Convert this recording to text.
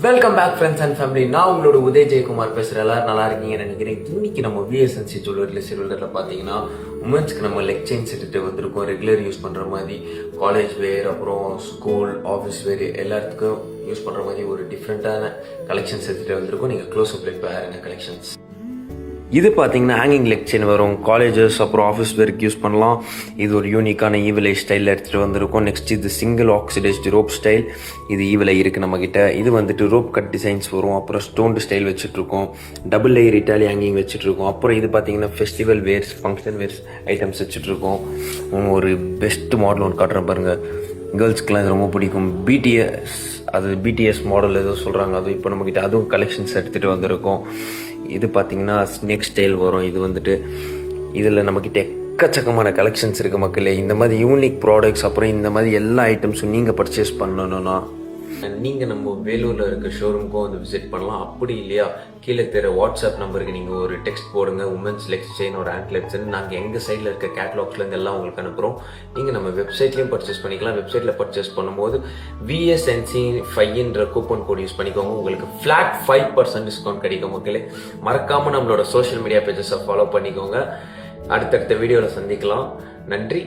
Welcome back friends and family. நான் உங்களோட உதய் ஜெயக்குமார் பேசுகிறேன். எல்லாரும் நல்லா இருக்கீங்கன்னு நினைக்கிறேன். இன்னைக்கு நம்ம விஎஸ்என்சி ஜுவல்லரில் பார்த்தீங்கன்னா உமன்ஸ்க்கு நம்ம லெக் செயின் செட்டு வந்திருக்கோம். ரெகுலர் யூஸ் பண்ணுற மாதிரி காலேஜ் வேர், அப்புறம் ஸ்கூல், ஆஃபீஸ் வேர் எல்லாத்துக்கும் யூஸ் பண்ணுற மாதிரி ஒரு டிஃப்ரெண்ட்டான கலெக்ஷன்ஸ் எடுத்துகிட்டு வந்திருக்கோம். நீங்கள் க்ளோஸ் அப் லைக் பாருங்க கலெக்ஷன்ஸ். இது பார்த்தீங்கன்னா ஹேங்கிங் லெக் செயின் வரும். காலேஜஸ் அப்புறம் ஆஃபீஸ் வேருக்கு யூஸ் பண்ணலாம். இது ஒரு யூனிக்கான ஈவிலை ஸ்டைலில் எடுத்துகிட்டு வந்திருக்கோம். நெக்ஸ்ட் இது சிங்கிள் ஆக்சிடைஸ்டு ரோப் ஸ்டைல். இது ஈவிலை இருக்குது நம்மக்கிட்ட. இது வந்துட்டு ரோப் கட் டிசைன்ஸ் வரும். அப்புறம் ஸ்டோன்டு ஸ்டைல் வச்சுட்ருக்கோம். டபுள் லேயர் இட்டாலி ஹேங்கிங் வச்சுட்ருக்கோம். அப்புறம் இது பார்த்தீங்கன்னா festival wears, function wears items வச்சுட்ருக்கோம். ஒரு பெஸ்ட் மாடல் ஒன்று காட்டுறேன் பாருங்கள். கேர்ள்ஸ்க்கெலாம் இது ரொம்ப பிடிக்கும். பிடிஎஸ் மாடல் ஏதோ சொல்கிறாங்க. அது இப்போ நம்மக்கிட்ட அதுவும் கலெக்ஷன்ஸ் எடுத்துகிட்டு வந்திருக்கோம். இது பார்த்தீங்கன்னா ஸ்னேக் ஸ்டைல் வரும். இது வந்துட்டு இதில் நம்மக்கிட்ட எக்கச்சக்கமான கலெக்ஷன்ஸ் இருக்குது மக்களே. இந்த மாதிரி யூனிக் ப்ராடக்ட்ஸ், அப்புறம் இந்த மாதிரி எல்லா ஐட்டம்ஸும் நீங்கள் பர்ச்சேஸ் பண்ணணும்னா நீங்கள் நம்ம வேலூரில் இருக்க ஷோரூமுக்கும் வந்து விசிட் பண்ணலாம். அப்படி இல்லையா, கீழே தெரிய வாட்ஸ்அப் நம்பருக்கு நீங்கள் ஒரு டெக்ஸ்ட் போடுங்க. உமன்ஸ் லெக் செயின் ஒரு ஆங்க்லெட்ஸ் நாங்கள் எங்கள் சைடில் இருக்க கேட்லாக்ஸ்லேருந்து எல்லாம் உங்களுக்கு அனுப்புகிறோம். நீங்கள் நம்ம வெப்சைட்லேயும் பர்ச்சேஸ் பண்ணிக்கலாம். வெப்சைட்டில் பர்ச்சேஸ் பண்ணும்போது VSNC5 கூப்பன் கோட் யூஸ் பண்ணிக்கோங்க. உங்களுக்கு ஃப்ளாட் 5% டிஸ்கவுண்ட் கிடைக்கும் மக்களே. மறக்காமல் நம்மளோட சோஷியல் மீடியா பேஜஸை ஃபாலோ பண்ணிக்கோங்க. அடுத்தடுத்த வீடியோவில் சந்திக்கலாம். நன்றி.